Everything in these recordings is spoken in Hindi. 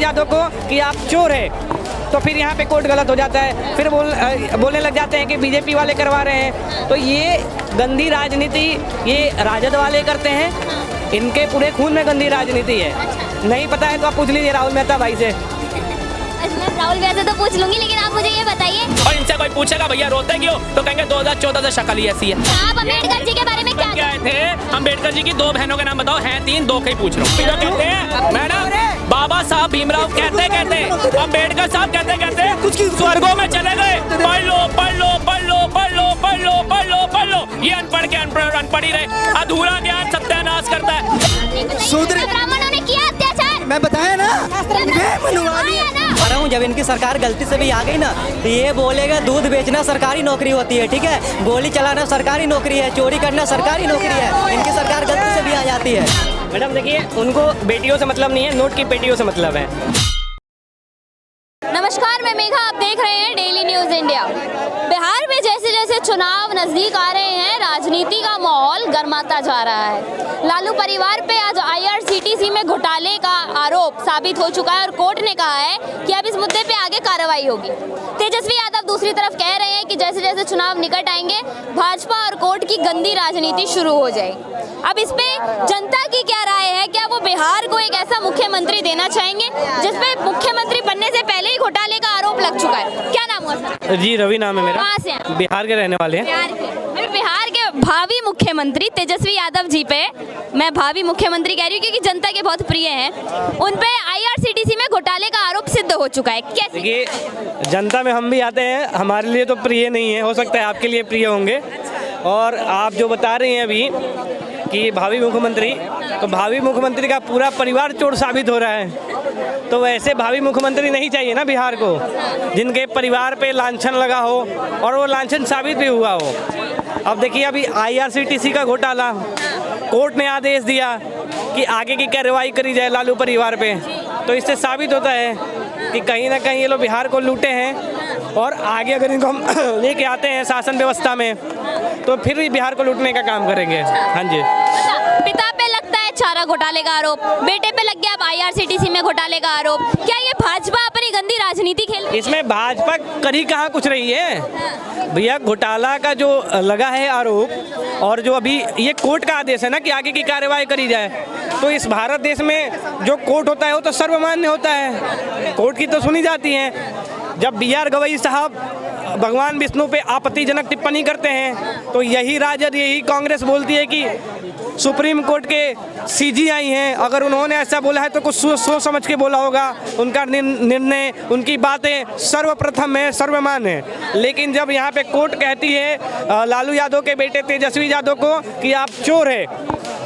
यादव को कि आप चोर है, तो फिर यहाँ पे कोर्ट गलत हो जाता है। फिर बोलने लग जाते हैं कि बीजेपी वाले करवा रहे हैं। तो ये गंदी राजनीति ये राजद वाले करते हैं, इनके पूरे खून में गंदी राजनीति है। नहीं पता है तो आप पूछ लीजिए राहुल मेहता भाई से। राहुल भैया से तो पूछ लूंगी, लेकिन आप मुझे ये बताइए। और इनसे कोई पूछेगा भैया रोते क्यों, तो कहेंगे 2014 से शक्ल ही ऐसी है। आप अम्बेडकर जी के बारे में क्या आए थे? अम्बेडकर जी की 2 बहनों के नाम बताओ। हैं 3, 2 के ही पूछ रहा हूँ। कहते हैं मैडम बाबा साहब भीमराव कहते अम्बेडकर साहब कहते कुछ स्वर्गों में चले गए। पढ़ लो पढ़ लो पढ़ लो पढ़ लो पढ़ लो पढ़ लो पढ़ लो। ये अनपढ़ के अनपढ़ ही रहे। अधूरा ज्ञान सत्यानाश करता है। शूद्र ब्राह्मणों ने किया अत्याचार, मैं बताया ना, जब इनकी सरकार गलती से भी आ गई ना, तो ये बोलेगा दूध बेचना सरकारी नौकरी होती है, ठीक है, गोली चलाना सरकारी नौकरी है, चोरी करना सरकारी नौकरी है। इनकी सरकार गलती से भी आ जाती है। मैडम देखिए, उनको बेटियों से मतलब नहीं है, नोट की पेटियों से मतलब है। नमस्कार, मैं मेघा, आप देख रहे हैं डेली न्यूज इंडिया। बिहार में जैसे जैसे चुनाव नजदीक आ रहे हैं, राजनीति का माहौल गर्माता जा रहा है। लालू परिवार पे आज IRCTC में घोटाले का आरोप साबित हो चुका है और कोर्ट ने कहा है कि अब इस मुद्दे पे आगे कार्रवाई होगी। तेजस्वी यादव दूसरी तरफ कह रहे हैं कि जैसे जैसे चुनाव निकट आएंगे, भाजपा और कोर्ट की गंदी राजनीति शुरू हो जाएगी। अब इस पे जनता की क्या राय है? क्या वो बिहार को एक ऐसा मुख्यमंत्री देना चाहेंगे जिसपे मुख्यमंत्री बनने से पहले ही घोटाले का आरोप लग चुका है? क्या नाम हुआ सर? जी रवि नाम है मेरा। कहाँ से हैं? बिहार के रहने वाले हैं। बिहार के भावी मुख्यमंत्री तेजस्वी यादव जी पे मैं भावी मुख्यमंत्री कह रही हूँ क्योंकि जनता के बहुत प्रिय हैं। उन पे IRCTC में घोटाले का आरोप सिद्ध हो चुका है। कैसे? देखिए, जनता में हम भी आते हैं, हमारे लिए तो प्रिय नहीं है, हो सकता है आपके लिए प्रिय होंगे। और आप जो बता रही हैं अभी कि भावी मुख्यमंत्री, तो भावी मुख्यमंत्री का पूरा परिवार चोर साबित हो रहा है। तो वैसे भावी मुख्यमंत्री नहीं चाहिए ना बिहार को, जिनके परिवार पे लांछन लगा हो और वो लांछन साबित भी हुआ हो। अब देखिए, अभी IRCTC का घोटाला, कोर्ट ने आदेश दिया कि आगे की कार्रवाई करी जाए लालू परिवार पे। तो इससे साबित होता है कि कहीं ना कहीं ये लोग बिहार को लूटे हैं और आगे अगर इनको हम लेके आते हैं शासन व्यवस्था में, तो फिर भी बिहार को लूटने का काम करेंगे। हाँ जी। पिता पे लगता है चारा घोटाले का आरोप, बेटे पे लग गया अब IRCTC में घोटाले का आरोप। क्या ये भाजपा अपनी गंदी राजनीति खेल रही है? इसमें भाजपा करी कहाँ कुछ रही है भैया। घोटाला का जो लगा है आरोप, और जो अभी ये कोर्ट का आदेश है ना कि आगे की कार्रवाई करी जाए, तो इस भारत देश में जो कोर्ट होता है वो तो सर्वमान्य होता है, कोर्ट की तो सुनी जाती है। जब BR गवई साहब भगवान विष्णु पे आपत्तिजनक टिप्पणी करते हैं, तो यही राजद, यही कांग्रेस बोलती है कि सुप्रीम कोर्ट के CGI हैं, अगर उन्होंने ऐसा बोला है तो कुछ सोच समझ के बोला होगा। उनका निर्णय, उनकी बातें सर्वप्रथम है, सर्वमान्य है। लेकिन जब यहाँ पे कोर्ट कहती है लालू यादव के बेटे तेजस्वी यादव को कि आप चोर है,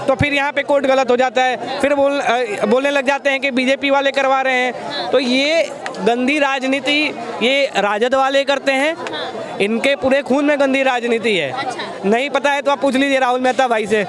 तो फिर यहाँ पे कोर्ट गलत हो जाता है। फिर बोलने लग जाते हैं कि बीजेपी वाले करवा रहे हैं। तो ये गंदी राजनीति ये राजद वाले करते हैं, इनके पूरे खून में गंदी राजनीति है। नहीं पता है तो आप पूछ लीजिए राहुल मेहता भाई से।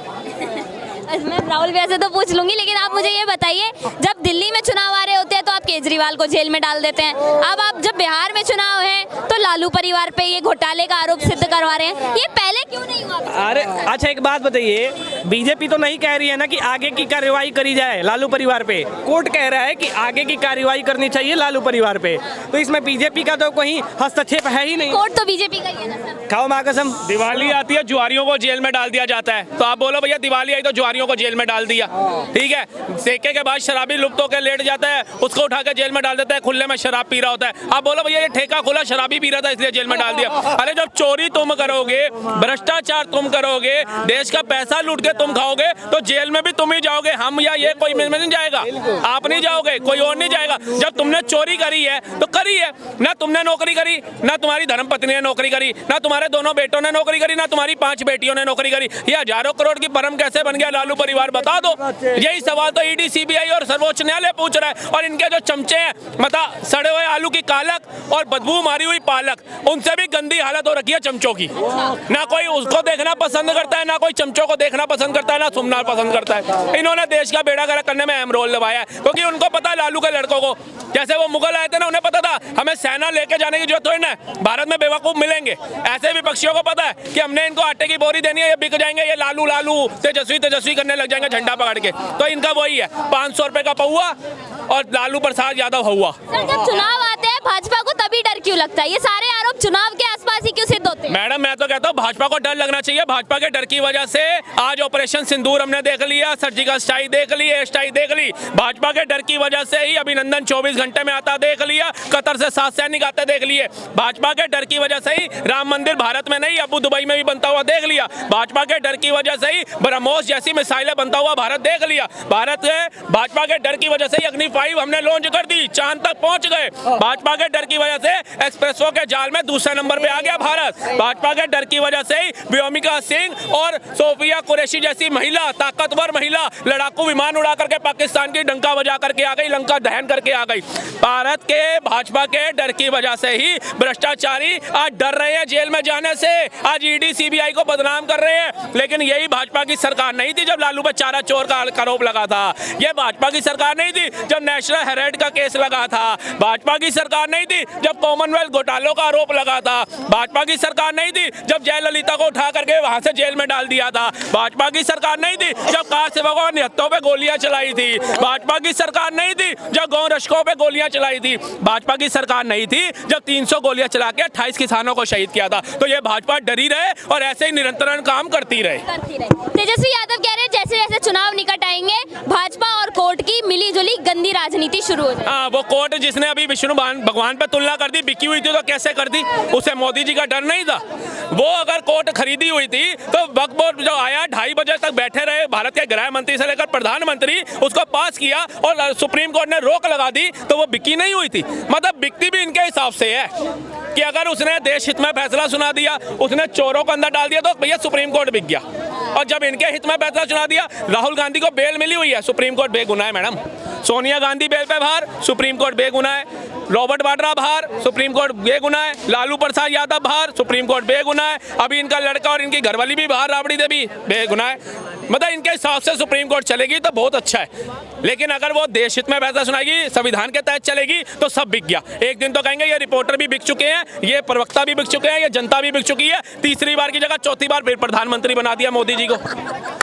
मैं राहुल भैया से तो पूछ लूंगी, लेकिन आप मुझे ये बताइए, जब दिल्ली में चुनाव आ रहे होते हैं तो आप केजरीवाल को जेल में डाल देते हैं। अब आप जब बिहार में चुनाव है तो लालू परिवार पे ये घोटाले का आरोप सिद्ध करवा रहे हैं, ये पहले क्यों नहीं हुआ? अरे अच्छा, एक बात बताइए, बीजेपी तो नहीं कह रही है ना कि आगे की कार्रवाई करी जाए लालू परिवार पे। कोर्ट कह रहा है कि आगे की कार्रवाई करनी चाहिए लालू परिवार पे। तो इसमें बीजेपी का तो कोई हस्तक्षेप है ही नहीं। कोर्ट तो बीजेपी का ही है ना सर। खाओ माँ कसम। दिवाली आती है, जुआरियों को जेल में डाल दिया जाता है। तो आप बोलो भैया दिवाली आई तो जुआरियों को जेल में डाल दिया, ठीक है। सेके के बाद शराबी लुप्त होकर लेट जाता है, उसको उठा के जेल में डाल देता है, खुले में शराब पी रहा होता है। आप बोलो भैया ये ठेका खुला, शराबी पी रहा था इसलिए जेल में डाल दिया। अरे जब चोरी तुम करोगे, भ्रष्टाचार तुम करोगे, देश का पैसा लूट के तुम खाओगे, तो जेल में भी तुम ही जाओगे। हम या ये कोई में नहीं जाएगा, आप नहीं जाओगे, कोई और नहीं जाएगा। जब तुमने चोरी करी है तो करी है ना, तुमने नौकरी करी ना, तुम्हारी धर्मपत्नी ने नौकरी करी ना, तुम्हारे दोनों बेटों ने नौकरी करी ना, तुम्हारी 5 बेटियों ने नौकरी करी। ये हजारों करोड़ की भरम कैसे बन गया लालू परिवार, बता दो। यही सवाल तो ED, CBI और सर्वोच्च न्यायालय पूछ रहा है। और इनके जो चमचे हैं, मतलब सड़े हुए आलू की पालक और बदबू मारी हुई पालक, उनसे भी गंदी हालत हो रखी है चमचों की। ना कोई उसको देखना पसंद करता है, ना कोई चमचों को देखना पसंद करता है, ना सुनना पसंद करता है। इन्होंने देश का बेड़ा गर्क करने में अहम रोल निभाया है, क्योंकि उनको पता है लालू के लड़कों को, जैसे वो मुगल आए थे ना, उन्हें पता था हमें सेना लेके जाने की जरूरत थोड़ी ना, भारत में बेवकूफ मिलेंगे। ऐसे विपक्षियों को पता है कि हमने इनको आटे की बोरी देनी है, ये बिक जाएंगे, ये लालू लालू तेजस्वी तेजस्वी करने लग जाएंगे झंडा पकड़ के। तो इनका वही है, 500 रुपए का पौआ और लालू प्रसाद यादव हुआ। सर जब चुनाव आते हैं भाजपा को तभी डर क्यों लगता है? ये सारे आरोप चुनाव के आसपास ही क्यों सिद्ध होते हैं? मैडम मैं तो कहता हूँ भाजपा को डर लगना चाहिए। भाजपा के डर की वजह से आज ऑपरेशन सिंदूर हमने देख लिया, सर्जिकल स्ट्राइक देख ली, एयर स्ट्राइक देख ली। भाजपा के डर की वजह से ही अभिनंदन 24 घंटे में आता देख लिया, कतर से 7 सैनिक आते देख लिए। भाजपा के डर की वजह से ही राम मंदिर भारत में नहीं अबू दुबई में भी बनता हुआ देख लिया। भाजपा के डर की वजह से ही ब्रह्मोस जैसी मिसाइलें बनता हुआ भारत देख लिया। भाजपा के डर की वजह से ही अग्नि 5 हमने लॉन्च कर दी, चांद तक पहुंच गए। भाजपा के डर की वजह से एक्सप्रेसो के जाल में दूसरे नंबर पे आ गया भारत। भाजपा के डर की वजह से ही व्योमिका सिंह और सोफिया कुरैशी जैसी महिला, ताकतवर महिला, लड़ाकू विमान उड़ा करके पाकिस्तान की डंका बजा करके आ गई, लंका दहन करके आ गई। भारत के भाजपा के डर की वजह से ही भ्रष्टाचारी आज डर रहे हैं जेल में जाने से, आज ईडी सीबीआई को बदनाम कर रहे हैं। लेकिन यही भाजपा की सरकार नहीं थी जब लालू पे चारा चोर का आरोप लगा था। ये भाजपा की सरकार नहीं थी जब नेशनल हेराल्ड का केस लगा था। भाजपा की सरकार नहीं थी जब कॉमनवेल्थ घोटालों का आरोप लगा था। भाजपा की सरकार नहीं थी जब जयललिता को उठा करके वहां से जेल में डाल दिया था। भाजपा की सरकार नहीं थी जब कार सेवकों ने निहत्तों पे गोलियां चलाई थी। भाजपा की सरकार नहीं थी जब गौ रक्षकों पे गोलियां चलाई थी। भाजपा की सरकार नहीं थी जब 300 गोलियां चला के 28 किसानों को शहीद किया था। तो ये भाजपा डरी रहे और ऐसे ही निरंतर काम करती रहे। तेजस्वी यादव कह रहे हैं जैसे जैसे चुनाव निकट आएंगे भाजपा और कोर्ट की मिलीजुली गंदी राजनीति शुरू हो जाएगी। हाँ, वो कोर्ट जिसने अभी विष्णु भगवान पे तुलना कर दी, बिकी हुई थी तो कैसे कर दी? उसे मोदी जी का डर नहीं था? वो अगर कोर्ट खरीदी हुई थी तो वक्फ बोर्ड जो आया 2:30 बजे तक बैठे रहे, भारत के गृह मंत्री से लेकर प्रधानमंत्री, उसको पास किया और सुप्रीम कोर्ट ने रोक लगा दी, तो वो बिकी नहीं हुई थी। मतलब बिकती भी इनके हिसाब से है कि अगर उसने देश हित में फैसला सुना दिया, उसने चोरों को अंदर डाल दिया, तो भैया सुप्रीम कोर्ट बिक गया। और जब इनके हित में फैसला सुना दिया, राहुल गांधी को बेल मिली हुई है, सुप्रीम कोर्ट बेगुनाह है मैडम। सोनिया गांधी बेल पे बाहर, सुप्रीम कोर्ट बेगुनाह है। रॉबर्ट वाड्रा बाहर, सुप्रीम कोर्ट बेगुनाह है। लालू प्रसाद यादव बाहर, सुप्रीम कोर्ट बेगुनाह है। अभी इनका लड़का और इनकी घरवाली भी बाहर, राबड़ी देवी, बेगुनाह है। मतलब इनके हिसाब से सुप्रीम कोर्ट चलेगी तो बहुत अच्छा है, लेकिन अगर वो देश हित में फैसला सुनाएगी, संविधान के तहत चलेगी, तो सब बिक गया। एक दिन तो कहेंगे ये रिपोर्टर भी बिक चुके हैं, ये प्रवक्ता भी बिक चुके हैं, ये जनता भी बिक चुकी है। तीसरी बार की जगह चौथी बार फिर प्रधानमंत्री बना दिया मोदी जी को।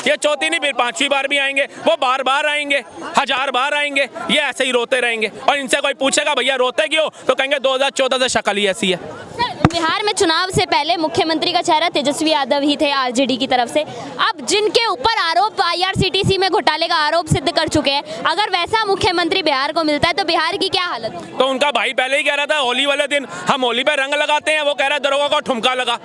ये चौथी नहीं, फिर 5वीं बार भी आएंगे, वो बार बार आएंगे, 1000 बार आएंगे, ये ऐसे ही रोते रहेंगे। और इनसे कोई पूछेगा भैया रोते क्यों, तो कहेंगे 2014 से शक्ल ही ऐसी है। बिहार में चुनाव से पहले मुख्यमंत्री का चेहरा तेजस्वी यादव ही थे आरजेडी की तरफ से। अब जिनके ऊपर आरोप आईआरसीटीसी में घोटाले का आरोप सिद्ध कर चुके हैं, अगर वैसा मुख्यमंत्री बिहार को मिलता है तो बिहार की क्या हालत है? तो उनका भाई पहले ही कह रहा था होली वाले दिन हम होली पे रंग लगाते हैं, वो कह रहा है दरोगा को ठुमका लगा,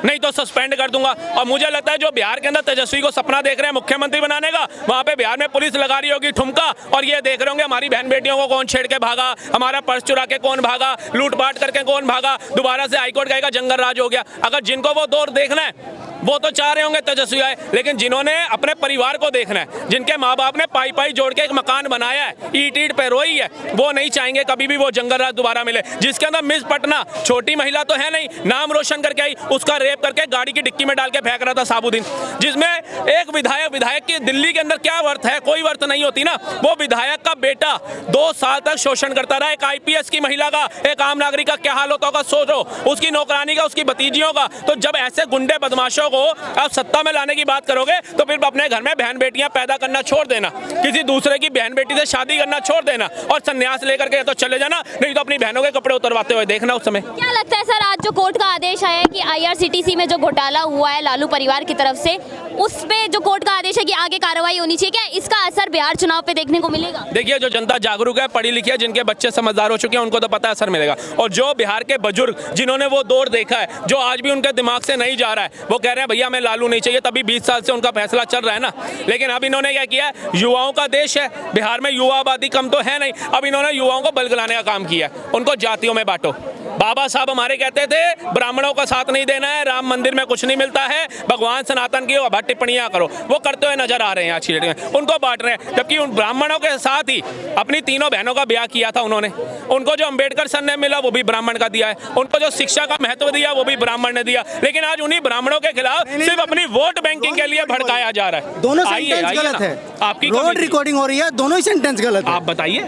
नहीं तो सस्पेंड कर दूंगा। और मुझे लगता है जो बिहार के अंदर तेजस्वी को सपना देख रहे हैं मुख्यमंत्री बनाने का, वहाँ पे बिहार में पुलिस लगा रही होगी ठुमका, और ये देख रहे होंगे हमारी बहन बेटियों को कौन छेड़ के भागा, हमारा पर्स चुरा के कौन भागा, लूटपाट करके कौन भागा, दोबारा से हाईकोर्ट गएगा, जंगल राज हो गया। अगर जिनको वो दौर देखना है वो तो चाह रहे होंगे तेजस्वी आए, लेकिन जिन्होंने अपने परिवार को देखना है, जिनके माँ बाप ने पाई पाई जोड़ के एक मकान बनाया है, ईट ईट पे रोई है, वो नहीं चाहेंगे कभी भी वो जंगल राज दोबारा मिले। जिसके अंदर मिस पटना, छोटी महिला तो है नहीं, नाम रोशन करके आई, उसका रेप करके गाड़ी की डिक्की में डाल के फेंक रहा था साबुद्दीन, जिसमें एक विधायक की दिल्ली के अंदर क्या वर्थ है, कोई वर्थ नहीं होती ना। वो विधायक का बेटा 2 साल तक शोषण करता रहा। एक आईपीएस की महिला का, एक आम नागरिक का क्या हाल होता होगा सोचो, उसकी नौकरानी का, उसकी भतीजियों का। तो जब ऐसे गुंडे बदमाशों आप सत्ता में लाने की बात करोगे तो फिर अपने घर में बहन बेटियां पैदा करना छोड़ देना, किसी दूसरे की बहन बेटी से शादी करना छोड़ देना, और संन्यास लेकर के तो चले जाना, नहीं तो अपनी बहनों के कपड़े उतरवाते हुए देखना उस समय। क्या लगता है सर, आज जो कोर्ट का आदेश आया है कि आईआरसीटीसी में जो घोटाला हुआ है लालू परिवार की तरफ से, उस पे जो कोर्ट का आदेश है कि आगे कार्रवाई होनी चाहिए, क्या इसका असर बिहार चुनाव पे देखने को मिलेगा? देखिए, जो जनता जागरूक है, पढ़ी लिखी है, जिनके बच्चे समझदार हो चुके हैं, उनको तो पता असर मिलेगा। और जो बिहार के बुजुर्ग जिन्होंने वो दौर देखा है, जो आज भी उनके दिमाग से नहीं जा रहा है, वो कह रहे हैं भैया हमें लालू नहीं चाहिए, तभी 20 साल से उनका फैसला चल रहा है ना। लेकिन अब इन्होंने क्या किया, युवाओं का देश है, बिहार में युवा आबादी कम तो है नहीं, अब इन्होंने युवाओं को बलगलाने का काम किया, उनको जातियों में बांटो, बाबा साहब हमारे कहते थे ब्राह्मणों का साथ नहीं देना है, राम मंदिर में कुछ नहीं मिलता है, भगवान सनातन की अब टिप्पणियां करो, वो करते हुए नजर आ रहे हैं आज की डेट में, उनको बांट रहे हैं। जबकि उन ब्राह्मणों के साथ ही अपनी तीनों बहनों का ब्याह किया था उन्होंने, उनको जो अंबेडकर सन ने मिला वो भी ब्राह्मण का दिया है, उनको जो शिक्षा का महत्व दिया वो भी ब्राह्मण ने दिया। लेकिन आज उन्हीं ब्राह्मणों के खिलाफ सिर्फ अपनी वोट बैंकिंग के लिए भड़काया जा रहा है। दोनों आइए, सेंटेंस आइए गलत ना। है, आपकी रोड कमेटी- रिकॉर्डिंग हो रही है, दोनों ही सेंटेंस गलत है। आप बताइए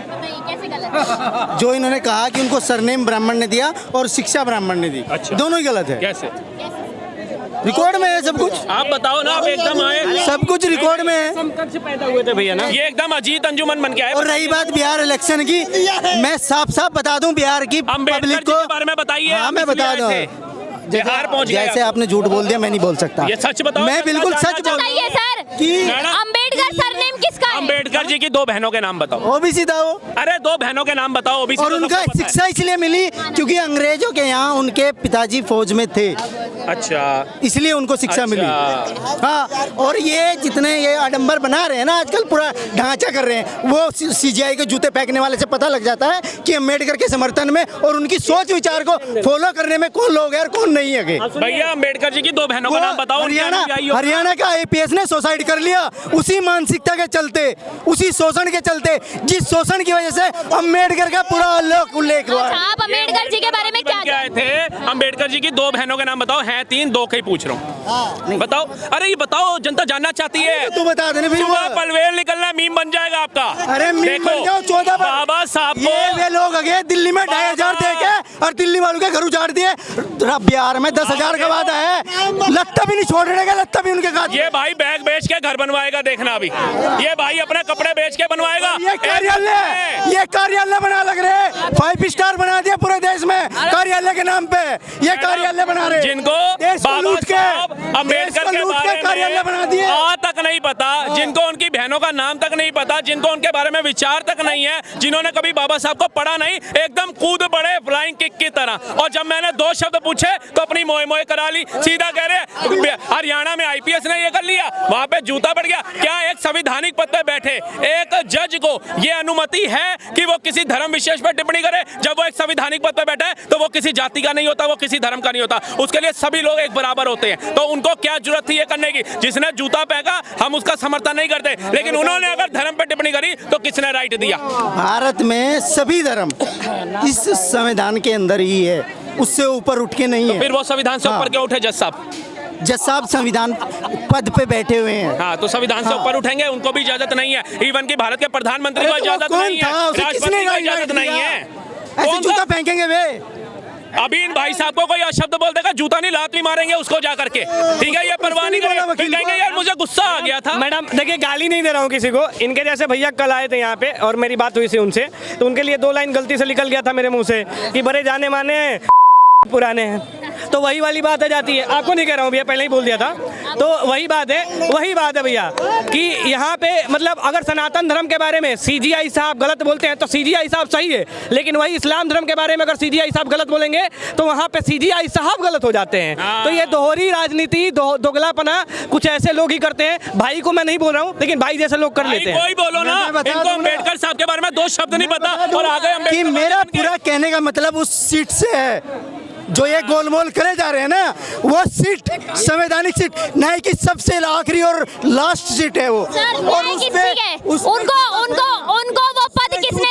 कैसे गलत है? जो इन्होंने कहा कि उनको सरनेम ब्राह्मण ने दिया और शिक्षा ब्राह्मण ने दी, अच्छा। दोनों ही गलत है। कैसे, रिकॉर्ड में है सब कुछ, आप बताओ ना, आप एकदम आए, सब कुछ रिकॉर्ड में है। कब से पैदा हुए थे भैया ना? ये एकदम अजीत अंजुमन बन के आए। और रही बात बिहार इलेक्शन की, मैं साफ साफ बता दूं बिहार की अम्बेडकर पब्लिक जी को। के बारे में बताइए। हाँ, आप मैं किस लिए बता आए दूं। थे? बिहार पहुंच गए जैसे आप। आपने झूठ बोल दिया, मैं नहीं बोल सकता। ये सच बताओ। मैं बिल्कुल सच बोल बताइए सर, मैडम, अंबेडकर सरनेम किसका है? अंबेडकर जी की दो बहनों के नाम बताओ। ओबीसी था वो, अरे दो बहनों के नाम बताओ। ओबीसी और तो उनका सबको पता है। शिक्षा इसलिए मिली क्योंकि अंग्रेजों के यहाँ उनके पिताजी फौज में थे, अच्छा, इसलिए उनको शिक्षा मिली। हाँ, और ये जितने ये आडंबर बना रहे हैं ना आजकल, पूरा ढांचा कर रहे हैं, वो सीजीआई के जूते फेंकने वाले से पता लग जाता है कि अम्बेडकर के समर्थन में और उनकी सोच विचार को फॉलो करने में कौन लोग है और कौन नहीं है। भैया अंबेडकर जी की दो बहनों का नाम बताओ। उनके हरियाणा अनुयायियों का। हरियाणा का आईपीएस ने सुसाइड कर लिया उसी मानसिकता के चलते, उसी शोषण के चलते, जिस शोषण की वजह से अम्बेडकर का पूरा उल्लेख हुआ। अच्छा, आप अंबेडकर जी के बारे में क्या बन के आए थे? अंबेडकर जी की दो बहनों के नाम बताओ। हैं तीन, दो के ही पूछ रहा हूँ। बताओ, अरे ये बताओ, जनता जानना चाहती है। तू बता देने फिर सुबह वो। पलवेल निकलना मीम बन जाएगा आपका। अरे मीम देखो, बन जाओ 14 पर। बाबा साहब ये को वे लोग गए दिल्ली में 2,500 दे के और दिल्ली वालों के घर उजाड़ दिए। बिहार में 10,000 का वादा है, लत्ता भी नहीं छोड़ने का, लत्ता भी उनके साथ। ये भाई बैग बेच के घर बनवाएगा, देखना अभी। ये भाई अपने कपड़े बेच के बनवाएगा। ये कार्यालय बना लग रहे, 5 स्टार बना दिया पूरे देश में कार्यालय के नाम पे। ये कार्यालय बना रहे जिनको देश को बाबा लूट के, साहब देश अंबेडकर को के लूट बारे कार्यालय बना में दिए। आ तक नहीं पता, जिनको उनकी बहनों का नाम तक नहीं पता, जिनको उनके बारे में विचार तक नहीं है, जिन्होंने कभी बाबा साहब को पढ़ा नहीं, एकदम कूद पड़े फ्लाइंग किक की तरह। और जब मैंने दो शब्द पूछे तो अपनी मोए मोए करा ली, सीधा कह रहे हरियाणा में आईपीएस ने ये कर लिया, वहां पे जूता पड़ गया। क्या एक संवैधानिक पद पे बैठे एक जज को ये अनुमति है कि वो किसी धर्म विशेष पर टिप्पणी करे? जब वो एक संवैधानिक पद पे बैठा है तो वो किसी जाति का नहीं होता, वो किसी धर्म का नहीं होता, उसके लिए सभी लोग एक बराबर होते हैं। तो उनको क्या जरूरत थी ये करने की? जिसने जूता फेंका हम उसका समर्थन नहीं करते, लेकिन उन्होंने अगर धर्म पर टिप्पणी करी तो किसने राइट दिया? भारत में सभी धर्म इस संविधान के अंदर ही है, उससे ऊपर उठ के नहीं है। फिर वो संविधान से ऊपर क्यों उठे जज साहब? जज साहब संविधान पद पे बैठे हुए हैं। हाँ, तो संविधान से ऊपर उठेंगे, उनको भी इजाजत नहीं है। इवन की भारत के प्रधानमंत्री को अरे तो इजाजत कौन नहीं है, था? उसे राष्ट्रपति किसने को इजाजत इजाजत नहीं दिया? है। ऐसे कौन जूता सा? फेंकेंगे वे। अभी इन भाई साहब को कोई अशब्द बोल देगा, जूता नहीं लात भी मारेंगे उसको जा करके, ठीक है? ये परवाह नहीं करेंगे, फिर कहेंगे यार मुझे गुस्सा आ गया था। मैडम देखिए, गाली नहीं दे रहा हूँ किसी को। इनके जैसे भैया कल आए थे यहाँ पे और मेरी बात हुई थी उनसे, तो उनके लिए 2 लाइन गलती से निकल गया था मेरे मुंह से कि बड़े जाने माने पुराने हैं। तो वही वाली बात आ जाती है। आपको नहीं कह रहा हूँ भैया, पहले ही बोल दिया था। तो वही बात है भैया कि यहाँ पे मतलब अगर सनातन धर्म के बारे में सीजीआई साहब गलत बोलते हैं तो सीजीआई साहब सही है, लेकिन वही इस्लाम धर्म के बारे में अगर सीजीआई साहब गलत बोलेंगे तो वहाँ पे सीजीआई साहब गलत हो जाते हैं। तो ये दोहरी राजनीति, दोगलापना कुछ ऐसे लोग ही करते हैं। भाई को मैं नहीं बोल रहा हूँ, लेकिन भाई जैसे लोग कर लेते हैं। कोई बोलो ना, मैं बता इनको दूं ना। अम्बेडकर साहब के बारे में 2 शब्द नहीं पता और आगे कि अम्बेडकर मेरा बन के- पूरा कहने का मतलब उस सीट से है जो ये गोलमोल करे जा रहे हैं ना, वो सीट संवैधानिक सीट नहीं कि सबसे आखिरी और लास्ट सीट है वो। सर, और न्याय उस किसकी पे है? उस उनको वो पद किसने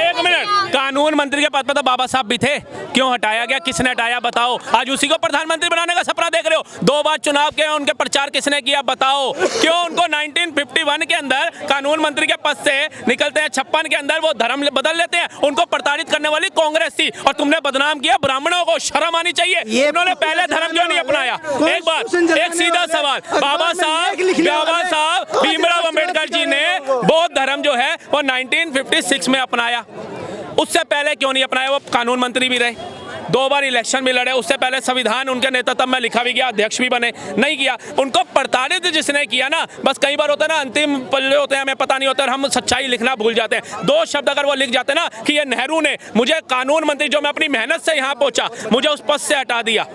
एक मिनट, कानून मंत्री के पद पर तो बाबा साहब भी थे, क्यों हटाया गया? किसने हटाया बताओ? आज उसी को प्रधानमंत्री बनाने का सपना देख रहे हो। 2 बार चुनाव के उनके प्रचार किसने किया बताओ? क्यों उनको 1951 के अंदर कानून मंत्री के पद से निकलते हैं, 56 के अंदर वो धर्म बदल लेते हैं? उनको प्रताड़ित करने वाली कांग्रेस थी और तुमने बदनाम किया ब्राह्मणों को। शर्म आनी चाहिए। उन्होंने पहले धर्म क्यों नहीं अपनाया? एक बात, एक सीधा सवाल, बाबा साहब भीमराव अंबेडकर जी ने बौद्ध धर्म जो है वो 1956 में अपनाया, उससे पहले क्यों नहीं अपनाया? वो कानून मंत्री भी रहे, 2 बार इलेक्शन भी लड़े, उससे पहले संविधान उनके नेतृत्व में लिखा भी गया, अध्यक्ष भी बने, नहीं किया। उनको प्रताड़ित जिसने किया ना, बस कई बार होता है ना, अंतिम पल्ले होते हैं, हमें पता नहीं होता और हम सच्चाई लिखना भूल जाते हैं। 2 शब्द अगर वो लिख जाते ना कि ये नेहरू ने मुझे कानून मंत्री जो मैं अपनी मेहनत से यहाँ पहुंचा, मुझे उस पद से हटा दिया,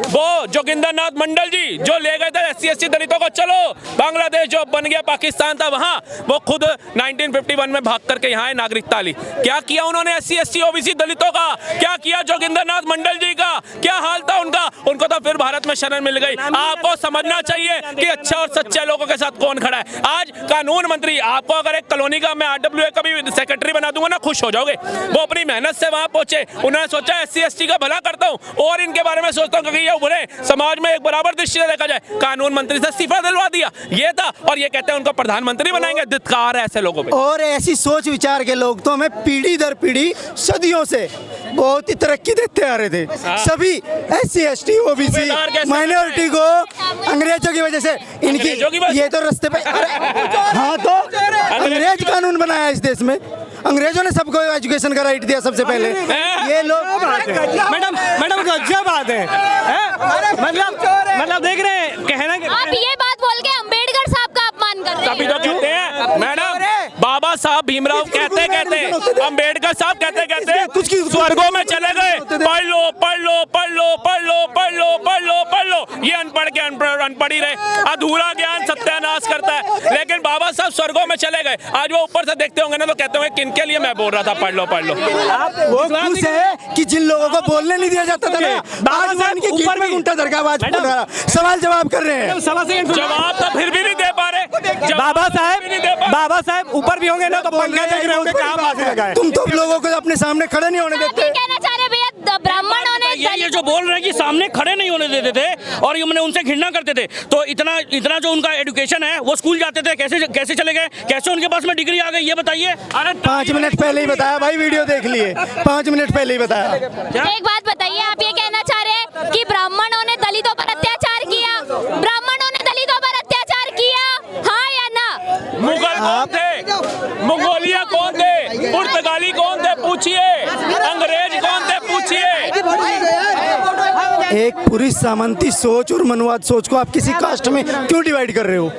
वो जोगिंदर नाथ मंडल जी जो ले गए थे SC/ST दलितों को, चलो बांग्लादेश जो बन गया पाकिस्तान था वहां, वो खुद 1951 में भाग करके यहाँ आए, नागरिकता ली। क्या किया उन्होंने SC/ST OBC दलितों का? क्या किया जोगिंदर नाथ मंडल जी का? क्या हाल था उनका? उनको तो फिर भारत में शरण मिल गई। आपको समझना चाहिए कि अच्छे और सच्चे लोगों के साथ कौन खड़ा है। आज कानून मंत्री, आपको अगर एक कॉलोनी का मैं RWA का भी सेक्रेटरी बना दूंगा ना, खुश हो जाओगे। वो अपनी मेहनत से वहां पहुंचे, उन्होंने सोचा SC/ST का भला करता हूं और इनके बारे में सोचता हूं कि ये उभरे, समाज में एक बराबर दृष्टि से देखा जाए। कानून मंत्री से इस्तीफा दिलवा दिया, ये था, और ये कहते हैं उनको प्रधानमंत्री बनाएंगे। धिक्कार है ऐसे लोगों पे। और ऐसी सोच विचार के लोग तो हमें पीढ़ी दर पीढ़ी सदियों से बहुत ही तरक्की देते आ रहे थे। सभी SC/ST OBC माइनॉरिटी को अंग्रेजों की वजह से इनकी ये तो रास्ते पे, हाँ तो अंग्रेज कानून बनाया इस देश में, अंग्रेजों ने सबको एजुकेशन का राइट दिया सबसे पहले। ये लोग मैडम गजब बात है, मतलब देख रहे हैं कहना कि आप ये बात बोल के अंबेडकर साहब का अपमान कर रहे तभी तो कहते हैं मैडम, बाबा साहब भीमराव कहते अंबेडकर साहब कहते स्वर्गों में चले गए। पढ़ लो पढ़ लो पढ़ लो पढ़ लो पढ़ लो पढ़ लो पढ़ लो, ये अनपढ़ के अनपढ़ ही रहे, अधूरा ज्ञान सत्यानाश करता है। लेकिन बाबा साहब स्वर्गों में चले गए, आज वो ऊपर से देखते होंगे ना तो कहते होंगे किनके लिए मैं बोल रहा था पढ़ लो पढ़ लो। वो खुश है कि जिन लोगों को बोलने नहीं दिया जाता था ना, आज वो इनके ऊपर में घंटा दर का आवाज बोल रहा, सवाल जवाब कर रहे हैं। जवाब तो फिर भी नहीं दे पा रहे। बाबा साहब ऊपर भी होंगे ना तो पंखा देख रहे होंगे, कहाँ बात लगा है। तुम तो लोगों को अपने सामने खड़े नहीं होने देते। कहना चाह रहे भैया ब्राह्मणों ने ये जो बोल रहे हैं कि सामने खड़े नहीं होने देते थे और ये उनसे घृणा करते थे, तो इतना जो उनका एजुकेशन है, वो स्कूल जाते थे, कैसे चले गए, कैसे उनके पास में डिग्री आ गई, ये बताइए। 5 मिनट पहले ही बताया भाई, वीडियो देख लिए, 5 मिनट पहले ही बताया। एक बात बताइए, आप ये कहना चाह रहे हैं कि ब्राह्मणों ने दलितों पर अत्याचार किया? ब्राह्मणों ने दलितों पर अत्याचार किया, हाँ या ना? मुगल कौन थे? मंगोलिया कौन थे? पुर्तगाली कौन थे? पूछिए। अंग्रेज कौन थे? पूछिए। एक पूरी सामंती सोच और मनवाद सोच को आप किसी कास्ट में क्यों डिवाइड कर रहे हो?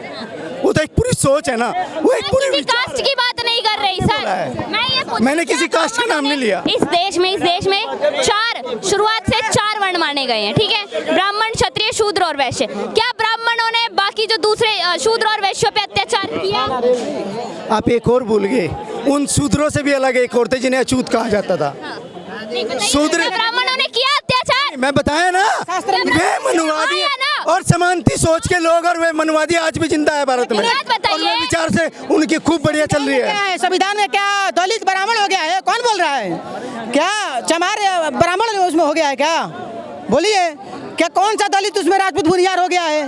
वो तो एक पूरी सोच है ना, वो एक पूरी किसी कास्ट की बात नहीं कर रही सर। मैंने किसी कास्ट का नाम नहीं लिया। इस देश में शुरुआत से 4 वर्ण माने गए हैं, ठीक है? ब्राह्मण, क्षत्रिय, शूद्र और वैश्य। क्या ब्राह्मणों ने बाकी जो दूसरे शूद्र और वैश्यों पे अत्याचार किया? आप एक और भूल गए, उन शूद्रों से भी अलग एक और थे जिन्हें अछूत कहा जाता था। शूद्र ब्राह्मणों ने किया अत्याचार? मैं बताया ना, वे मनुवादी और समानती सोच के लोग, और वे मनुवादी आज भी जिंदा है भारत में, और वे विचार से उनकी खूब बढ़िया चल रही है। संविधान में क्या दलित ब्राह्मण हो गया है? कौन बोल रहा है? क्या चमार ब्राह्मण उसमें हो गया है क्या? बोलिए, क्या कौन सा दलित उसमें राजपूत भूमिहार हो गया है?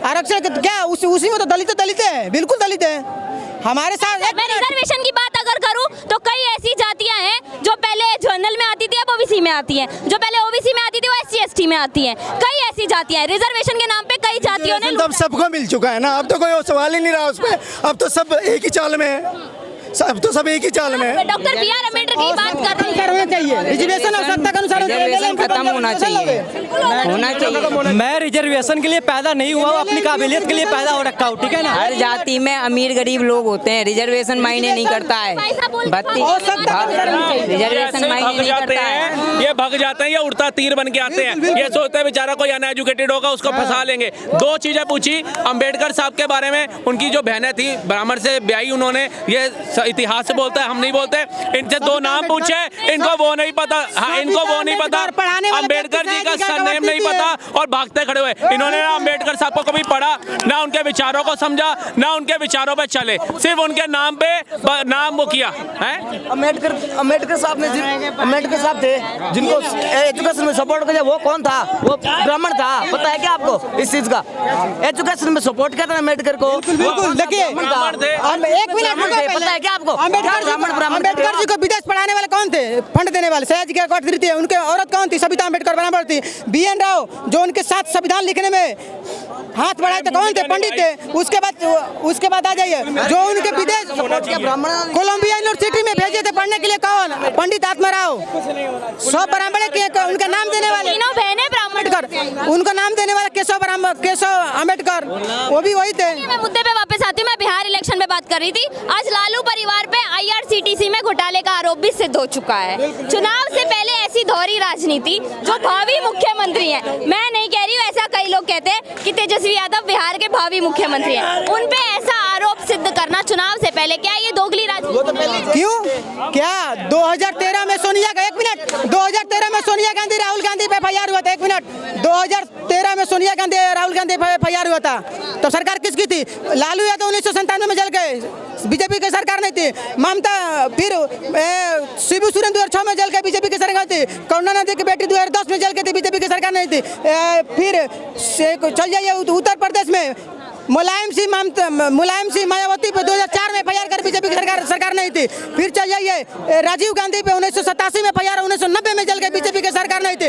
आरक्षण क्या उसी में तो दलित है, बिल्कुल दलित है। हमारे साथ मैं रिजर्वेशन की बात अगर करूं तो कई ऐसी जातियां हैं जो पहले जनरल में आती थी, अब OBC में आती हैं। जो पहले OBC में आती थी वो SC/ST में आती हैं। कई ऐसी जातियां हैं, रिजर्वेशन के नाम पे कई जातियों ने अब सबको मिल चुका है ना, अब तो कोई सवाल ही नहीं रहा उसमें, अब तो सब एक ही चाल में है, सब एक ही चाल में है। डॉक्टर BR अम्बेडकर की बात कर रहे हैं, करना चाहिए रिजर्वेशन आवश्यकता के अनुसार खत्म होना चाहिए। मैं रिजर्वेशन के लिए पैदा नहीं हुआ, अपनी काबिलियत के लिए पैदा हो रखा हूँ, ठीक है ना? हर जाति में अमीर गरीब लोग होते हैं, रिजर्वेशन मायने नहीं करता है। रिजर्वेशन मायने नहीं करता है। ये भग जाते हैं, ये उड़ता तीर बन के आते हैं, ये सोचते हैं बेचारा कोई अनएजुकेटेड होगा उसको फंसा लेंगे। 2 चीजें पूछी अंबेडकर साहब के बारे में, उनकी जो बहनें थी ब्राह्मण से ब्याही उन्होंने, ये इतिहास से बोलता है, हम नहीं बोलते। इनसे 2 नाम पूछे, इनको वो नहीं पता, हाँ इनको वो नहीं पता, अंबेडकर जी का सरनेम नहीं पता और भागते खड़े हुए। इन्होंने ना अंबेडकर साहब को कभी पढ़ा, ना उनके विचारों को समझा, ना उनके विचारों पे चले, सिर्फ उनके नाम पे नाम वो किया है। अंबेडकर साहब थे जिनको एजुकेशन में सपोर्ट किया, वो कौन था? वो ब्राह्मण था, पता है क्या आपको इस चीज का? एजुकेशन में सपोर्ट किया था अंबेडकर को, बिल्कुल। देखिए, एक मिनट, पता है क्या आपको? अंबेडकर जी को विदेश पढ़ाने वाले कौन थे? फंड देने वाले सयाजी के अकबर थे, उनके औरत कौन थी? सविता अंबेडकर ब्राह्मण थी। BN राव जो उनके साथ संविधान लिखने में हाथ बढ़ाए थे, कौन थे? पंडित थे। उसके बाद आ जाइए, जो उनके विदेश कोलंबिया यूनिवर्सिटी में भेजे थे पढ़ने के लिए, कौन? पंडित आत्माराव। सब ब्राह्मण के उनका नाम देने वाले, तीनों बहनें ब्राह्मण, उनका नाम देने वाले केशव अम्बेडकर, वो भी वही थे। मैं मुद्दे पे वापस आती हूँ। मैं बिहार इलेक्शन पे बात कर रही थी। आज लालू परिवार पे IRCTC में घोटाले का आरोप भी सिद्ध हो चुका है। चुनाव से पहले ऐसी दोहरी राजनीति, जो भावी मुख्यमंत्री हैं, मैं नहीं कह रही हूँ, ऐसा कई लोग कहते हैं कि तेजस्वी यादव बिहार के भावी मुख्यमंत्री हैं, उन पे ऐसा आरोप सिद्ध करना चुनाव से पहले, क्या ये दोगली राजनीति? क्यों? क्या 2013 में सोनिया का, 1 मिनट, 2013 में सोनिया गांधी राहुल गांधी पे FIR हुआ था, 1 मिनट, 2013 में सोनिया गांधी राहुल गांधी पे FIR हुआ था, तो सरकार किसकी थी? लालू यादव 1997 में जल गए, बीजेपी की सरकार नहीं थी। ममता फिर शिबू सोरेन 2006 में जल गए, बीजेपी की सरकार थी। करुणा गांधी की बेटी 2010 में जल गई थी, बीजेपी की सरकार नहीं थी। फिर चल जाइए उत्तर प्रदेश में, मुलायम सिंह मायावती पे 2004 में FIR कर, बीजेपी की सरकार नहीं थी। फिर चल जाइए राजीव गांधी पे 1987 में FIR, 1990 में जल गए, बीजेपी की सरकार नहीं थी।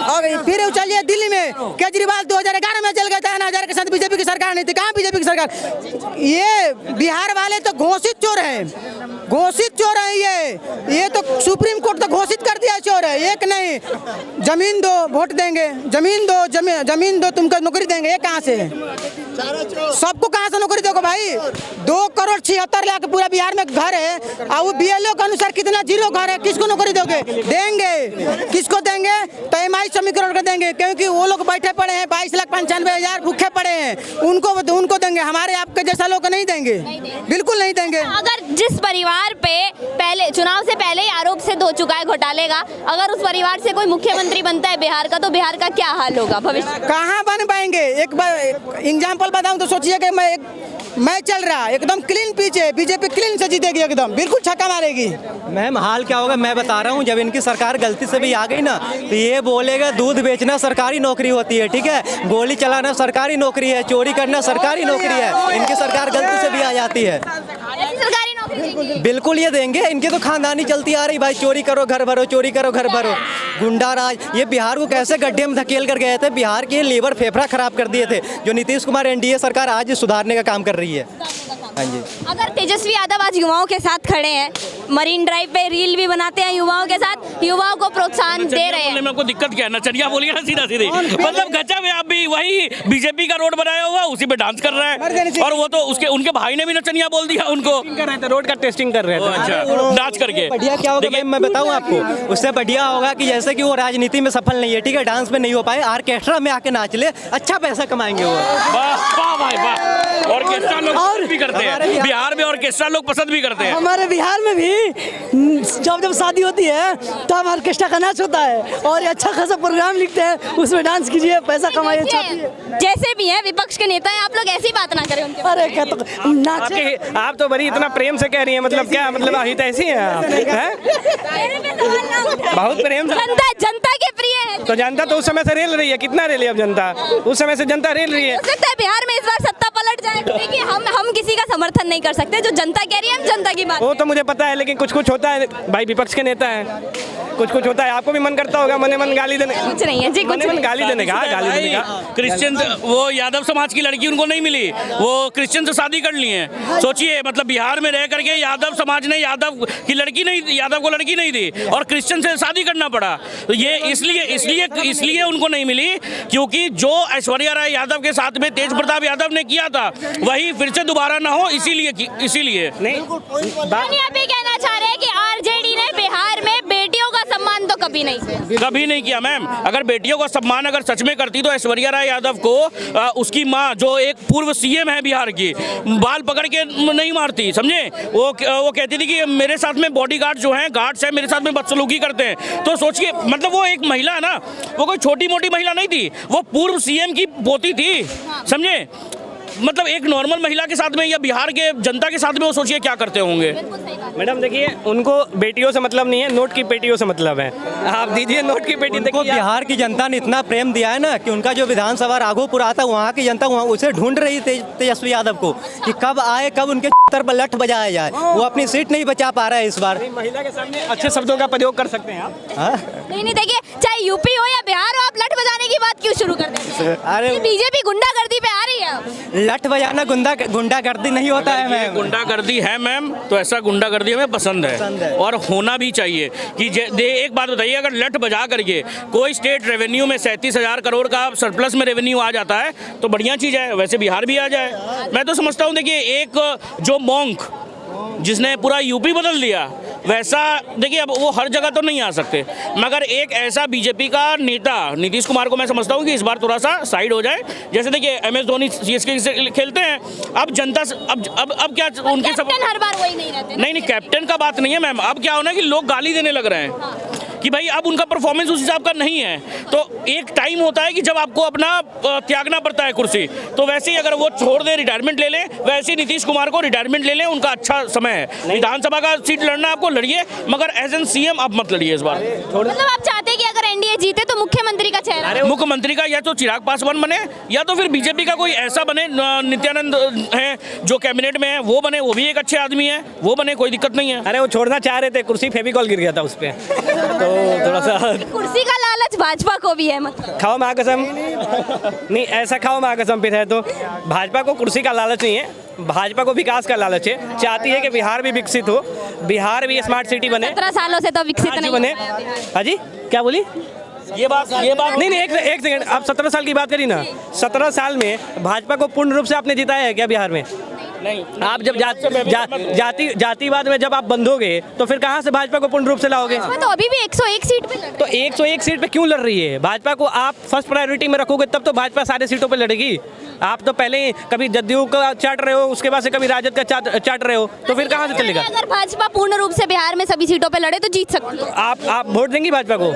और फिर चलिए दिल्ली में केजरीवाल 2011 में जल गए थे, हजार के साथ, बीजेपी की सरकार नहीं थी। कहाँ बीजेपी की सरकार? ये बिहार वाले तो घोषित चोर हैं, घोषित चोर है ये तो सुप्रीम कोर्ट तो घोषित कर दिया चोर है। एक नहीं, जमीन दो वोट देंगे, जमीन दो तुमको नौकरी देंगे, ये कहाँ से? सबको कहाँ से नौकरी दोगे भाई? 2,76,00,000 पूरा बिहार में घर है, और वो BLO के अनुसार कितना 0 घर है, किसको नौकरी दोगे? देंगे, किसको देंगे? तो MI समीकरण को देंगे, क्योंकि वो लोग बैठे पड़े हैं 22,95,000 भूखे पड़े हैं, उनको देंगे। हमारे आपके जैसा लोग नहीं देंगे, बिल्कुल नहीं देंगे। अगर जिस परिवार पे पहले चुनाव से पहले ही आरोप सिद्ध हो चुका है घोटाले का, अगर उस परिवार से कोई मुख्यमंत्री बनता है बिहार का, तो बिहार का क्या हाल होगा भविष्य? कहाँ बन पाएंगे? एक बार एग्जाम्पल बताऊं तो सोचिए कि मैं चल रहा एकदम क्लीन पिच है, बीजेपी क्लीन से जीतेगी, एकदम बिल्कुल छक्का मारेगी। मैम हाल क्या होगा मैं बता रहा हूँ, जब इनकी सरकार गलती से भी आ गई ना, तो ये बोलेगा दूध बेचना सरकारी नौकरी होती है, ठीक है, गोली चलाना सरकारी नौकरी है, चोरी करना सरकारी नौकरी है। इनकी सरकार गलती से भी आ जाती है, सरकारी नौकरी बिल्कुल ये देंगे। इनकी तो खानदानी चलती आ रही, भाई चोरी करो घर भरो, चोरी करो घर भरो, गुंडा राज। ये बिहार को कैसे गड्ढे में धकेल कर गए थे, बिहार के लीवर फेफड़ा खराब कर दिए थे, जो नीतीश कुमार NDA सरकार आज सुधारने का काम कर रही है। हाँ जी। अगर तेजस्वी यादव आज युवाओं के साथ खड़े हैं, मरीन ड्राइव पे रील भी बनाते हैं युवाओं के साथ, युवाओं को प्रोत्साहन दे रहे हैं, में आपको दिक्कत क्या है? नचनिया बोलिए ना सीधा सीधे, मतलब गजब है। आप भी वही बीजेपी का रोड बनाया हुआ, उसी पे डांस कर रहा है, और वो तो उनके भाई ने भी नचनिया बोल दिया उनको, कर रहे थे, रोड का टेस्टिंग कर रहे थे। अच्छा, डांस करके। बढ़िया क्या होगा भाई, मैं बताऊं आपको, उससे बढ़िया होगा कि जैसे कि वो राजनीति में सफल नहीं है, ठीक है, डांस में नहीं हो पाए, ऑर्केस्ट्रा में आके नाच ले, अच्छा पैसा कमाएंगे वो। वाह भाई वाह, ऑर्केस्ट्रा लोग पसंद भी करते हैं बिहार में, ऑर्केस्ट्रा लोग पसंद भी करते हैं। हमारे बिहार में भी जब शादी होती है तो हम ऑर्केस्ट्रा का नाच होता है, और अच्छा खासा प्रोग्राम लिखते हैं, उसमें डांस कीजिए, पैसा कमाइए। जैसे भी हैं विपक्ष के नेता हैं, आप लोग ऐसी बात ना करें उनके। अरे क्या तो नाचे, आप तो बड़ी इतना प्रेम से कह रही हैं, मतलब क्या मतलब अहित ऐसी हैं आप? बहुत प्रेम से। जनता के प्रिय है, तो जनता तो उस समय से रेल रही है, कितना रेली अब जनता? उस समय से जनता रेल रही है। हो सकता है बिहार में इस बार सत्ता पलट जाए। देखिए हम किसी का समर्थन नहीं कर सकते, जो जनता कह रही है हम जनता की बात। वो तो मुझे पता है, लेकिन कुछ होता है भाई, विपक्ष के नेता है, कुछ होता है। आपको भी मन करता होगा मने मन गाली देने? कुछ नहीं है जी, कुछ नहीं। गाली देने का क्रिश्चियन, वो यादव समाज की लड़की उनको नहीं मिली, वो क्रिश्चियन से शादी कर ली है। सोचिए, मतलब बिहार में रह करके यादव समाज ने यादव की लड़की नहीं, यादव को लड़की नहीं दी, और क्रिश्चियन से शादी करना पड़ा। तो ये इसलिए उनको नहीं मिली, क्योंकि जो ऐश्वर्या राय यादव के साथ में तेज प्रताप यादव ने किया था, वही फिर से दोबारा ना हो, इसीलिए नहीं। आप ये कहना चाह रहे हैं कि RJD ने बिहार में बेटियों का सम्मान तो कभी नहीं किया मैम। अगर बेटियों का सम्मान अगर सच में करती तो ऐश्वर्या राय यादव को उसकी माँ, जो एक पूर्व CM है बिहार की, बाल पकड़ के नहीं मारती, समझे? वो कहती थी कि मेरे साथ में बॉडीगार्ड जो हैं, गार्ड्स हैं, मेरे साथ में बदसलूकी करते हैं। तो सोचिए, मतलब वो एक महिला है ना, वो कोई छोटी मोटी महिला नहीं थी, वो पूर्व CM की पोती थी, समझे? मतलब एक नॉर्मल महिला के साथ में या बिहार के जनता के साथ में वो सोचिए क्या करते होंगे। मैडम देखिए, उनको बेटियों से मतलब नहीं है, नोट की पेटियों से मतलब है। आप दीजिए नोट की पेटी। उनको बिहार की जनता ने इतना प्रेम दिया है ना, कि उनका जो विधानसभा राघोपुर आता, वहाँ की जनता उसे ढूंढ रही तेजस्वी यादव को, कि कब आए, कब उनके पर लठ बजाया जाए। वो अपनी सीट नहीं बचा पा रहा है इस बार। महिला के सामने अच्छे शब्दों का प्रयोग कर सकते हैं आप। नहीं, देखिए, चाहे UP हो या बिहार हो, आप लठ बजाने की बात क्यों शुरू कर देते हैं? अरे बीजेपी गुंडागर्दी पे आ रही है। लठ बजाना गुंडागर्दी नहीं होता है मैम। गुंडागर्दी है मैम, तो ऐसा गुंडागर्दी हमें पसंद है और होना भी चाहिए कि एक बात बताइए, अगर लठ बजा करके कोई स्टेट रेवेन्यू में 37,000 करोड़ का सरप्लस में रेवेन्यू आ जाता है तो बढ़िया चीज़ है, वैसे बिहार भी आ जाए। मैं तो समझता हूँ देखिए, एक जो मॉन्क जिसने पूरा यूपी बदल दिया, वैसा देखिए अब वो हर जगह तो नहीं आ सकते, मगर एक ऐसा बीजेपी का नेता नीतीश कुमार को मैं समझता हूँ कि इस बार थोड़ा सा साइड हो जाए। जैसे देखिए MS धोनी CSK से खेलते हैं, अब जनता अब क्या उनके सब हर बार वही नहीं रहते। नहीं कैप्टन का बात नहीं है मैम, अब क्या होना कि लोग गाली देने लग रहे हैं कि भाई अब उनका परफॉर्मेंस उस हिसाब का नहीं है। तो एक टाइम होता है कि जब आपको अपना त्यागना पड़ता है कुर्सी, तो वैसे ही अगर वो छोड़ दे, रिटायरमेंट ले लें, वैसे ही नीतीश कुमार को रिटायरमेंट ले लें, उनका अच्छा समय है। विधानसभा का सीट लड़ना आपको लड़िए, मगर एज एन CM आप मत लड़िए इस बार। मतलब आप चाहते हैं कि अगर NDA जीते तो मुख्यमंत्री का चेहरा, मुख्यमंत्री का या तो चिराग पासवान बने या तो फिर बीजेपी का कोई ऐसा बने, नित्यानंद है जो कैबिनेट में है वो बने, वो भी एक अच्छे आदमी है, वो बने, कोई दिक्कत नहीं है। अरे वो छोड़ना चाह रहे थे, कुर्सी फेविकॉल गिर गया था उस पर, तो थोड़ा सा कुर्सी का लालच भाजपा को भी है। मतलब खाओ माँ कसम, नहीं ऐसा खाओ माँ कसम फिर है तो भाजपा को कुर्सी का लालच नहीं है, भाजपा को विकास का लालच है। चाहती है कि बिहार भी विकसित हो, बिहार भी स्मार्ट सिटी बने। 17 सालों से तो विकसित नहीं बने। हाँ जी, क्या बोली? ये बात नहीं एक सेकंड, आप 17 साल की बात करी ना, 17 साल में भाजपा को पूर्ण रूप से आपने जिताया है क्या बिहार में? नहीं। आप जब जातिवाद में जब आप बंधोगे तो फिर कहाँ से भाजपा को पूर्ण रूप से लाओगे? तो अभी भी 101 सीट पे लड़, तो 101 सीट पे क्यों लड़ रही है? भाजपा को आप फर्स्ट प्रायोरिटी में रखोगे तब तो भाजपा सारे सीटों पे लड़ेगी। आप तो पहले ही कभी जदयू का चाट रहे हो, उसके बाद से कभी राजद का चाट रहे हो, तो फिर कहाँ से चलेगा? अगर भाजपा पूर्ण रूप से बिहार में सभी सीटों पे लड़े तो जीत सकती है। आप वोट देंगी भाजपा को?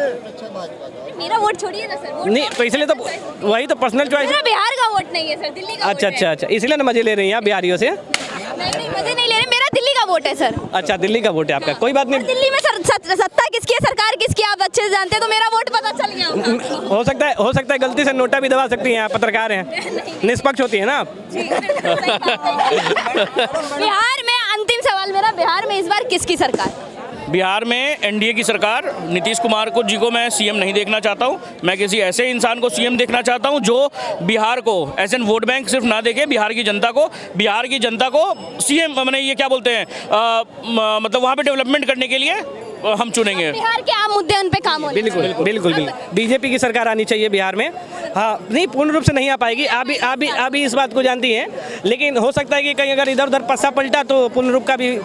मेरा वोट छोड़िए ना सर, नहीं तो इसलिए तो वही तो पर्सनल चॉइस है। बिहार का वोट नहीं है सर, दिल्ली का। अच्छा, इसलिए ना मजे ले रही हैं आप बिहारियों से? नहीं मजे नहीं ले रहे, मेरा दिल्ली का वोट है सर। अच्छा, दिल्ली का वोट है आपका, कोई बात नहीं। दिल्ली में सत्ता किसकी है, सरकार किसकी, आप अच्छे से जानते हैं, तो मेरा वोट पता चल गया होगा। हो सकता है गलती से नोटा भी दबा सकती हैं आप, पत्रकार हैं, निष्पक्ष होती है ना आप। बिहार में अंतिम सवाल मेरा, बिहार में इस बार किसकी सरकार? बिहार में NDA की सरकार। नीतीश कुमार को जी को मैं CM नहीं देखना चाहता हूँ, मैं किसी ऐसे इंसान को CM देखना चाहता हूँ जो बिहार को एज एन वोट बैंक सिर्फ ना देखे, बिहार की जनता को CM मैंने ये क्या बोलते हैं मतलब वहाँ पे डेवलपमेंट करने के लिए हम चुनेंगे। बिहार के आम मुद्दे उन पे काम होने बिल्कुल बीजेपी की सरकार आनी चाहिए बिहार में। हाँ, नहीं पूर्ण रूप से नहीं आ पाएगी, आप भी इस बात को जानती हैं, लेकिन हो सकता है कि कहीं अगर इधर उधर पस्सा पलटा तो पूर्ण रूप का भी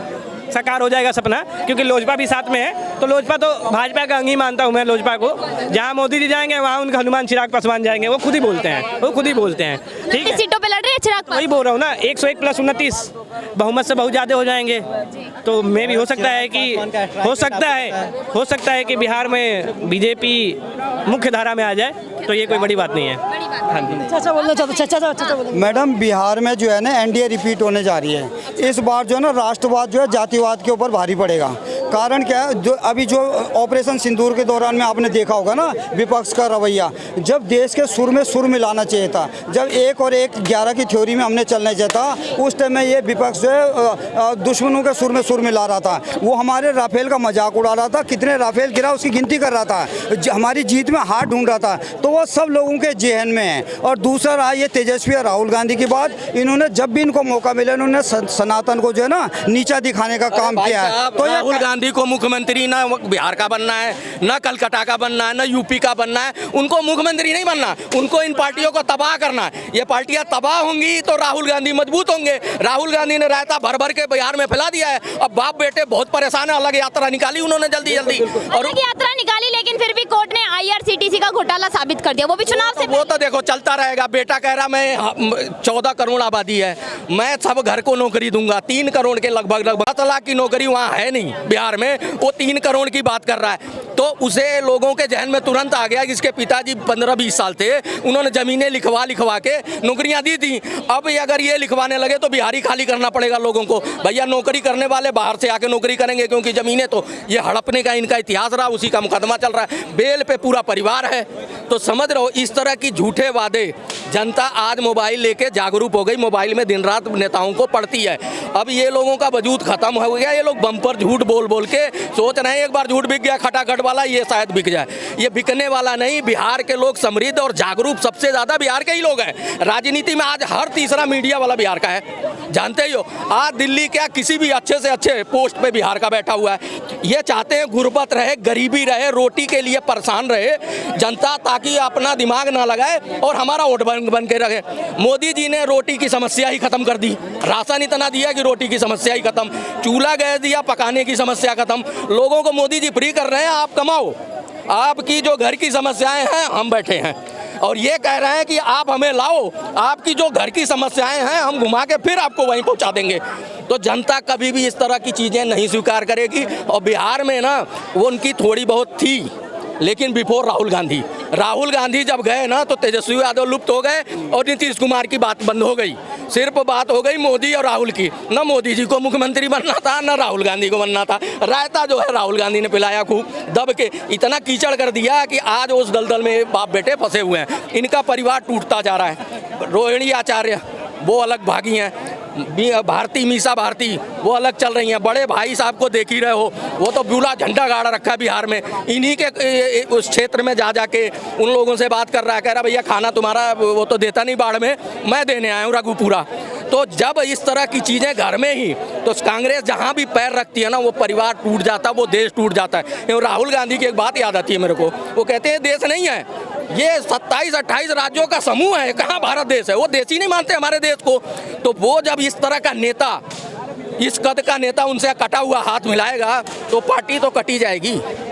साकार हो जाएगा सपना, क्योंकि लोजपा भी साथ में है। तो लोजपा तो भाजपा का अंग ही मानता हूँ मैं लोजपा को। जहाँ मोदी जी जाएंगे वहाँ उनका हनुमान चिराग पासवान जाएंगे, वो खुद ही बोलते हैं। ठीक है, सीटों पे लड़ रहे हैं चिराग, वही बोल रहा हूँ ना, 101 प्लस 29 बहुमत से बहुत ज़्यादा हो जाएंगे। तो मैं भी हो सकता है कि बिहार में बीजेपी मुख्य धारा में आ जाए, तो ये कोई बड़ी बात नहीं है। हाँ जी, चाचा बोलना चाहता। मैडम, बिहार में जो है ना NDA रिपीट होने जा रही है। इस बार जो है ना राष्ट्रवाद जो है जातिवाद के ऊपर भारी पड़ेगा। कारण क्या है, जो ऑपरेशन सिंदूर के दौरान में आपने देखा होगा ना विपक्ष का रवैया, जब देश के सुर में सुर मिलाना चाहिए था, जब 1 और 1 11 की थ्योरी में हमने चलना चाहिए था, उस टाइम में ये विपक्ष जो है दुश्मनों के सुर में सुर मिला रहा था। वो हमारे राफेल का मजाक उड़ा रहा था, कितने राफेल गिरा उसकी गिनती कर रहा था, हमारी जीत में हाथ ढूंढ रहा था। तो वो सब लोगों के जेहन में है। और दूसरा रहा ये तेजस्वी और राहुल गांधी की बात, इन्होंने जब भी इनको मौका मिला इन्होंने सनातन को जो है ना नीचा दिखाने का काम किया है। तो राहुल गांधी को मुख्यमंत्री ना बिहार का बनना है, ना कलकत्ता का बनना है, ना यूपी का बनना है, उनको मुख्यमंत्री नहीं बनना, उनको इन पार्टियों को तबाह करना है। ये पार्टियां तबाह होंगी तो राहुल गांधी मजबूत होंगे। राहुल गांधी ने रायता भर भर के बिहार में फैला दिया है, अब बाप बेटे बहुत परेशान है। अलग यात्रा निकाली उन्होंने जल्दी और यात्रा निकाली, लेकिन फिर भी कोर्ट ने IRCTC का घोटाला साबित कर दिया, वो भी चुनाव से। वो तो देखो चलता रहेगा। बेटा कह रहा मैं 14 करोड़ आबादी है, मैं सब घर को नौकरी दूंगा। 3 करोड़ के लगभग 7 लाख की नौकरी वहाँ है नहीं बिहार में, वो 3 करोड़ की बात कर रहा है। तो उसे लोगों के जहन में तुरंत आ गया, जिसके पिताजी 15-20 साल थे, उन्होंने जमीनें लिखवा के नौकरियां दी थी। अब अगर ये लिखवाने लगे तो बिहारी खाली करना पड़ेगा लोगों को। भैया नौकरी करने वाले बाहर से आके नौकरी करेंगे, क्योंकि जमीनें तो ये हड़पने का इनका इतिहास रहा, उसी का मुकदमा चल रहा है। बेल पे पूरा परिवार है। तो समझ रहे हो, इस तरह की झूठे वादे जनता आज मोबाइल लेके जागरूक हो गई, मोबाइल में दिन रात नेताओं को पढ़ती है। अब ये लोगों का वजूद खत्म हो गया। ये लोग बम्पर झूठ बोल के सोच रहे हैं एक बार झूठ बिक गया, खटाखट वाला ये शायद बिक जाए। ये बिकने वाला नहीं। बिहार के लोग समृद्ध और जागरूक सबसे ज़्यादा बिहार के ही लोग हैं। राजनीति में आज हर तीसरा मीडिया वाला बिहार का है, जानते ही हो। आज दिल्ली क्या किसी भी अच्छे से अच्छे पोस्ट पे बिहार का बैठा हुआ है। ये चाहते हैं गुर्बत रहे, गरीबी रहे, रोटी के लिए परेशान रहे जनता, ताकि अपना दिमाग ना लगाए और हमारा वोट बन के रखे। मोदी जी ने रोटी की समस्या ही खत्म कर दी। राशन इतना दिया कि रोटी की समस्या ही खत्म, चूल्हा गैस दिया, पकाने की समस्या खत्म। लोगों को मोदी जी फ्री कर रहे हैं, आप कमाओ। आपकी जो घर की समस्याएं हैं हम बैठे हैं और ये कह रहे हैं कि आप हमें लाओ, आपकी जो घर की समस्याएं हैं हम घुमा के फिर आपको वहीं पहुंचा देंगे। तो जनता कभी भी इस तरह की चीज़ें नहीं स्वीकार करेगी। और बिहार में ना वो उनकी थोड़ी बहुत थी, लेकिन बिफोर राहुल गांधी जब गए ना तो तेजस्वी यादव लुप्त हो गए और नीतीश कुमार की बात बंद हो गई। सिर्फ बात हो गई मोदी और राहुल की। न मोदी जी को मुख्यमंत्री बनना था, न राहुल गांधी को बनना था। रायता जो है राहुल गांधी ने पिलाया खूब दब के, इतना कीचड़ कर दिया कि आज उस दलदल में बाप बेटे फंसे हुए हैं। इनका परिवार टूटता जा रहा है। रोहिणी आचार्य वो अलग भागी हैं, भारती मीसा भारती वो अलग चल रही हैं। बड़े भाई साहब को देख ही रहे हो, वो तो बुला झंडा गाड़ा रखा है बिहार में। इन्हीं के उस क्षेत्र में जा के उन लोगों से बात कर रहा है, कह रहा भैया खाना तुम्हारा वो तो देता नहीं बाढ़ में, मैं देने आया हूँ रघुपुरा। तो जब इस तरह की चीज़ें घर में ही, तो कांग्रेस जहाँ भी पैर रखती है ना वो परिवार टूट जाता है, वो देश टूट जाता है। राहुल गांधी की एक बात याद आती है मेरे को, वो कहते हैं देश नहीं है, ये 27-28 राज्यों का समूह है, कहाँ भारत देश है। वो देश ही नहीं मानते हमारे देश को। तो वो जब इस तरह का नेता, इस कद का नेता उनसे कटा हुआ हाथ मिलाएगा तो पार्टी तो कटी जाएगी।